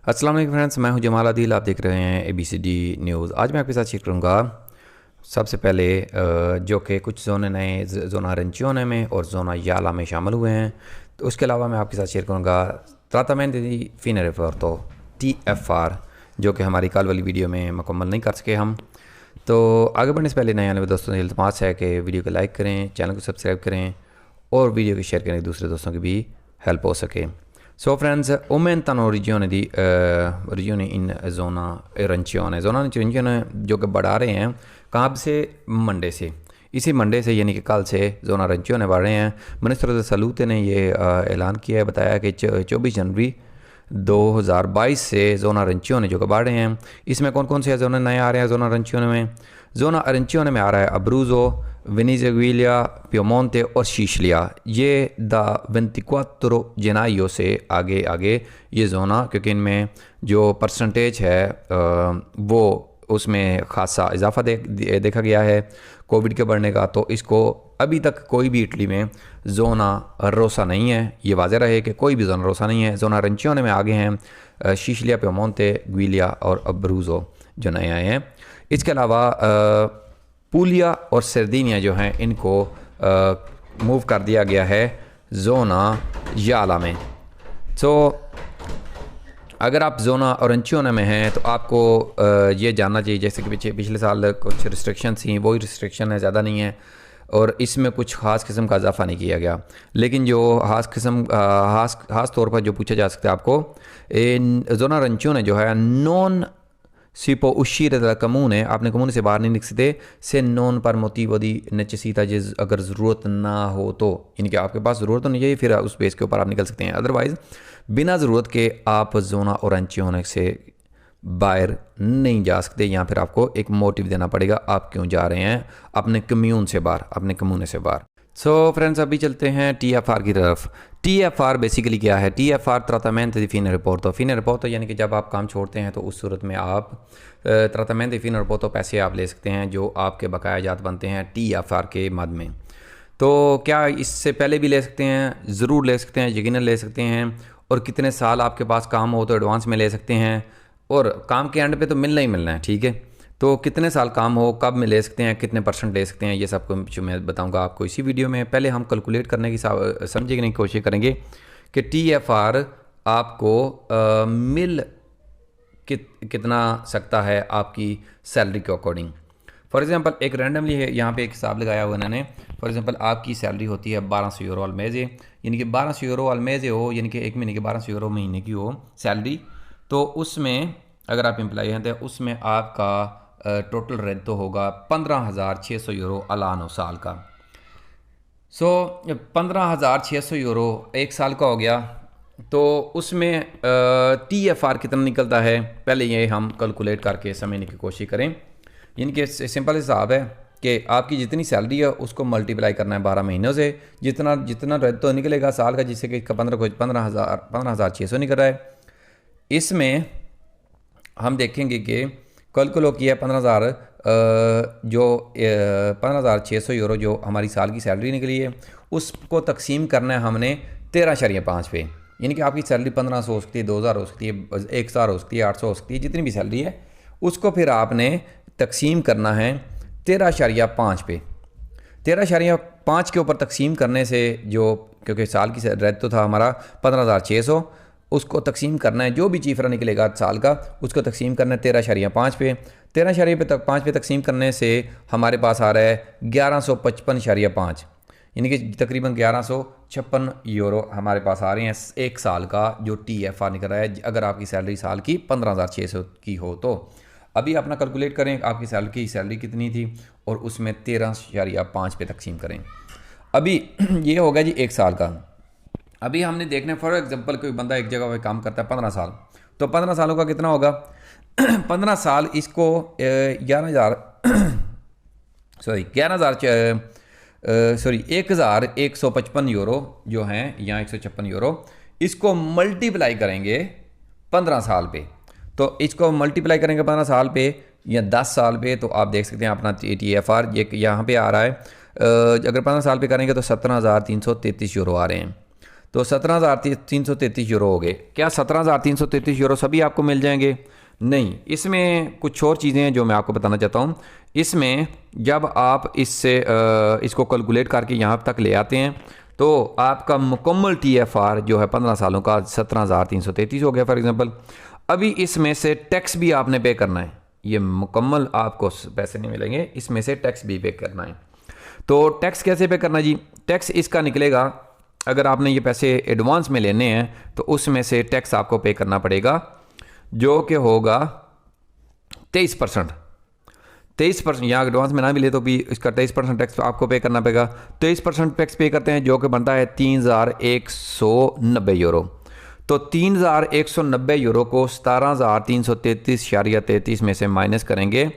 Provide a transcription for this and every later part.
अस्सलाम वालेकुम फ्रेंड्स, मैं हूं जमाल आदिल। आप देख रहे हैं ABCD न्यूज़। आज मैं आपके साथ शेयर करूंगा सबसे पहले जो कि कुछ जोन नए जोना रेंचियोने में और जोना याला में शामिल हुए हैं। तो उसके अलावा मैं आपके साथ शेयर करूंगा ट्रातामेंट दी फिने रिपोर्टो TFR, जो कि हमारी कल वाली वीडियो में मुकम्मल नहीं कर सके हम। तो आगे बढ़ने से पहले नए आने वाले दोस्तों से इल्तमास है कि वीडियो को लाइक करें, चैनल को सब्सक्राइब करें और वीडियो को शेयर करें, दूसरे दोस्तों की भी हेल्प हो सके। So friends, aumentano regioni in zona arancione। zona arancione जो कि बढ़ा रहे हैं कहाँ से? मंडे से। इसी मंडे से यानी कि कल से जोना arancione बढ़ रहे हैं। मिनिस्टर सलूते ने ये ऐलान किया है, बताया कि 24 जनवरी 2022 से जोना arancione जो कि बढ़ रहे हैं। इसमें कौन कौन से जोन नए आ रहे हैं जोना arancione में? जोना arancione में आ रहा है अब्रूज़ो, वेनेजुएला, प्यमोंते और शीशलिया। ये द 24 जनाइयों से आगे आगे ये जोना, क्योंकि इनमें जो परसेंटेज है वो उसमें खासा इजाफा देखा गया है कोविड के बढ़ने का। तो इसको अभी तक कोई भी इटली में जोना रोसा नहीं है। ये वाज़ेह रहे कि कोई भी जोना रोसा नहीं है। जोना arancione में आगे हैं शीशलिया, प्यमोंते, ग्विलिया और अब्रूज़ो जो नए आए हैं। इसके अलावा पुलिया और सर्दिनिया जो हैं इनको मूव कर दिया गया है जोना याला में। तो अगर आप जोना arancione में हैं तो आपको ये जानना चाहिए, जैसे कि पिछले साल कुछ रिस्ट्रिक्शन थी, वही रिस्ट्रिक्शन है, ज़्यादा नहीं है और इसमें कुछ ख़ास किस्म का इजाफा नहीं किया गया। लेकिन जो ख़ास तौर पर जो पूछा जा सकता है आपको, जोना arancione जो है नॉन सिपो uscire dal comune, आपने कमूने से बाहर नहीं निकल सकते, से नॉन पर मोटिवो दी नेसेसिटा, जिस अगर ज़रूरत ना हो तो, यानी कि आपके पास ज़रूरत तो नहीं है, फिर उस बेस के ऊपर आप निकल सकते हैं। अदरवाइज़ बिना ज़रूरत के आप जोना arancione से बाहर नहीं जा सकते, या फिर आपको एक मोटिव देना पड़ेगा आप क्यों जा रहे हैं अपने कम्यून से बाहर, अपने कम्यूने से बाहर। सो फ्रेंड्स, अभी चलते हैं TFR की तरफ। TFR बेसिकली क्या है? TFR ट्रातामेंट दी फिने रिपोर्टो। फिने रिपोर्टो यानी कि जब आप काम छोड़ते हैं तो उस सूरत में आप ट्रातामेंट दी फिने रिपोर्टो पैसे आप ले सकते हैं जो आपके बकाया जात बनते हैं TFR के मद में। तो क्या इससे पहले भी ले सकते हैं? ज़रूर ले सकते हैं, यकीनन ले सकते हैं। और कितने साल आपके पास काम हो तो एडवांस में ले सकते हैं, और काम के एंड पे तो मिलना ही मिलना है, ठीक है। तो कितने साल काम हो, कब में ले सकते हैं, कितने % ले सकते हैं, ये सब कुछ मैं बताऊंगा आपको इसी वीडियो में। पहले हम कैलकुलेट करने की समझने की कोशिश करेंगे कि TFR आपको मिल कितना सकता है आपकी सैलरी के अकॉर्डिंग। फॉर एग्जांपल एक रैंडमली है, यहाँ पे एक हिसाब लगाया हुआ इन्होंने। फॉर एग्जांपल आपकी सैलरी होती है 1200 यूरो al mese, यानी कि 1200 यूरो al mese हो, यानी कि एक महीने की 1200 यूरो महीने की हो सैलरी। तो उसमें अगर आप एम्प्लॉई हैं तो उसमें आपका टोटल रेंट तो होगा 15,600 यूरो अलानो साल का। सो 15,600 यूरो एक साल का हो गया। तो उसमें TFR कितना निकलता है, पहले ये हम कैलकुलेट करके समझने की कोशिश करें। यानी कि सिंपल हिसाब है कि आपकी जितनी सैलरी है उसको मल्टीप्लाई करना है 12 महीनों से। जितना जितना रेंट तो निकलेगा साल का, जिससे कि 15,600 निकल रहा है। इसमें हम देखेंगे कि कल को किया 15,600 यूरो जो हमारी साल की सैलरी निकली है, उसको तकसीम करना है हमने 13.5 पे। यानी कि आपकी सैलरी 1500 हो सकती है, 2000 हो सकती है, 1000 हो सकती है, 800 हो सकती है, जितनी भी सैलरी है उसको फिर आपने तकसीम करना है 13.5 पे। 13.5 के ऊपर तकसीम करने से जो, क्योंकि साल की रेट तो था हमारा 15,600, उसको तकसीम करना है, जो भी चीफरा निकलेगा साल का उसको तकसीम करना है 13.5 पे। 13.5 पे तकसीम करने से हमारे पास आ रहा है 1155.5, यानी कि तकरीबन 1156 यूरो हमारे पास आ रहे हैं एक साल का जो TFR निकल रहा है, अगर आपकी सैलरी साल की 15,600 की हो। तो अभी अपना कैलकुलेट करें आपकी सैलरी कितनी थी और उसमें 13.5 पे तकसीम करें। अभी ये होगा जी एक साल का। अभी हमने देखना है, फॉर एग्जांपल कोई बंदा एक जगह पे काम करता है 15 साल, तो 15 सालों का कितना होगा? 15 साल इसको 11,155 यूरो जो हैं, यहाँ 156 यूरो, इसको मल्टीप्लाई करेंगे 15 साल पे। तो इसको मल्टीप्लाई करेंगे 15 साल पे या 10 साल पे, तो आप देख सकते हैं अपना TFR ये यहाँ पे आ रहा है। अगर 15 साल पे करेंगे तो 17,333 यूरो आ रहे हैं। तो 17,333 यूरो हो गए। क्या 17,333 यूरो सभी आपको मिल जाएंगे? नहीं, इसमें कुछ और चीज़ें हैं जो मैं आपको बताना चाहता हूँ। इसमें जब आप इसको कैलकुलेट करके यहाँ तक ले आते हैं तो आपका मुकम्मल TFR जो है 15 सालों का 17,333 हो गया फॉर एग्जांपल। अभी इसमें से टैक्स भी आपने पे करना है, ये मुकम्मल आपको पैसे नहीं मिलेंगे, इसमें से टैक्स भी पे करना है। तो टैक्स कैसे पे करना जी? टैक्स इसका निकलेगा, अगर आपने ये पैसे एडवांस में लेने हैं तो उसमें से टैक्स आपको पे करना पड़ेगा जो कि होगा 23%। 23% यहाँ एडवांस में ना मिले तो भी इसका 23% टैक्स आपको पे करना पड़ेगा। 23% टैक्स पे करते हैं जो कि बनता है 3,190 यूरो। तो 3,190 यूरो को 17,333.33 में से माइनस करेंगे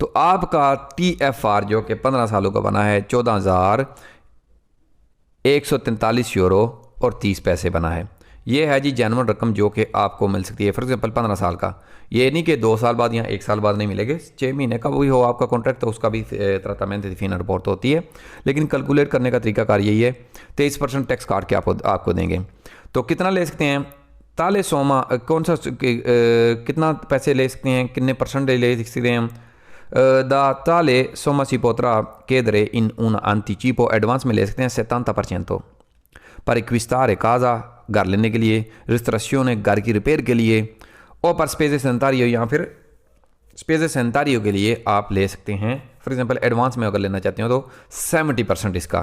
तो आपका TFR जो कि 15 सालों का बना है 14,143 यूरो और 30 पैसे बना है। ये है जी जेन्युइन रकम जो कि आपको मिल सकती है फॉर एग्जांपल 15 साल का। ये नहीं कि 2 साल बाद या 1 साल बाद नहीं मिलेंगे, 6 महीने का भी हो आपका कॉन्ट्रैक्ट तो उसका भी तरातमेंत फीन रिपोर्ट होती है। लेकिन कैलकुलेट करने का तरीकाकार यही है, 23% टैक्स काट के आपको देंगे। तो कितना ले सकते हैं? ताले सोमा कौन सा कितना पैसे ले सकते हैं, कितने परसेंट ले सकते हैं? दा ताले सोमा सी पोत्रा केदरे इन उन anticipo एडवांस में ले सकते हैं 70% पर एक्विस्तार काजा घर लेने के लिए, रिस्ट्रेशन घर की रिपेयर के लिए, और पर स्पेस सेंतारियो या फिर स्पेस सेंतारियो के लिए आप ले सकते हैं। फॉर एग्जांपल एडवांस में अगर लेना चाहते हो तो 70% इसका।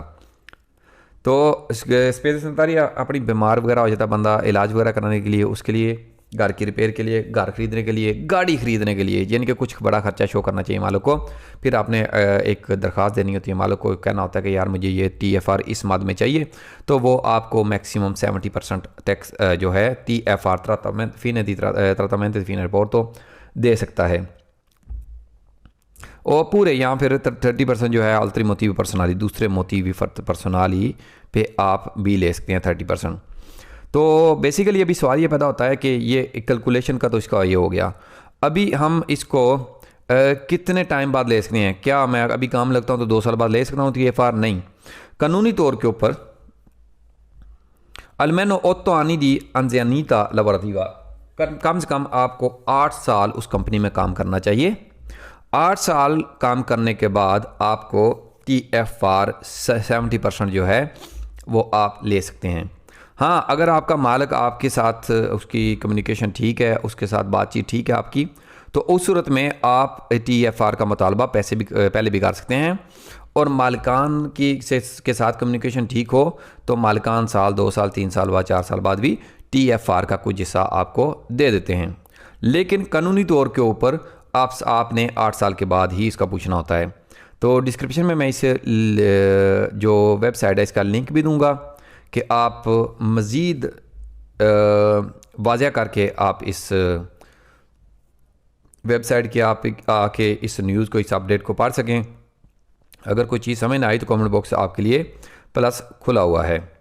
तो स्पेस सेंतारिया अपनी बीमार वगैरह हो जाता बंदा, इलाज वगैरह कराने के लिए, उसके लिए, घर की रिपेयर के लिए, घर खरीदने के लिए, गाड़ी खरीदने के लिए, यानी कि कुछ बड़ा खर्चा शो करना चाहिए मालिक को। फिर आपने एक दरख्वास्त देनी होती है, मालिक को कहना होता है कि यार मुझे ये TFR इस मद में चाहिए, तो वो आपको मैक्सिमम 70% टैक्स जो है TFR trattamento fine रिपोर्ट तो दे सकता है। और पूरे यहाँ फिर 30% जो है अल्तरी मोटिव पर्सनाली, दूसरे मोटिव पर्सनाली पे आप भी ले सकते हैं 30%। तो बेसिकली अभी सवाल ये पैदा होता है कि ये कैलकुलेशन का तो इसका ये हो गया, अभी हम इसको कितने टाइम बाद ले सकते हैं? क्या मैं अभी काम लगता हूँ तो 2 साल बाद ले सकता हूँ TFR? नहीं, कानूनी तौर के ऊपर almeno 8 anni di anzianità lavorativa, कम से कम आपको 8 साल उस कंपनी में काम करना चाहिए। 8 साल काम करने के बाद आपको TFR 70% जो है वो आप ले सकते हैं। हाँ, अगर आपका मालिक आपके साथ उसकी कम्युनिकेशन ठीक है, उसके साथ बातचीत ठीक है आपकी, तो उस सूरत में आप TFR का मुतालबा पहले भी कर सकते हैं। और मालिकान के साथ कम्युनिकेशन ठीक हो तो मालिकान साल, 2 साल, 3 साल बाद, 4 साल बाद भी TFR का कुछ हिस्सा आपको दे देते हैं। लेकिन कानूनी तौर के ऊपर आपने 8 साल के बाद ही इसका पूछना होता है। तो डिस्क्रिप्शन में मैं इसे जो वेबसाइट है इसका लिंक भी दूंगा कि आप मज़ीद वाज़ह करके आप इस वेबसाइट के आप आके इस न्यूज़ को, इस अपडेट को पढ़ सकें। अगर कोई चीज़ समझ ना आई तो कमेंट बॉक्स आपके लिए प्लस खुला हुआ है।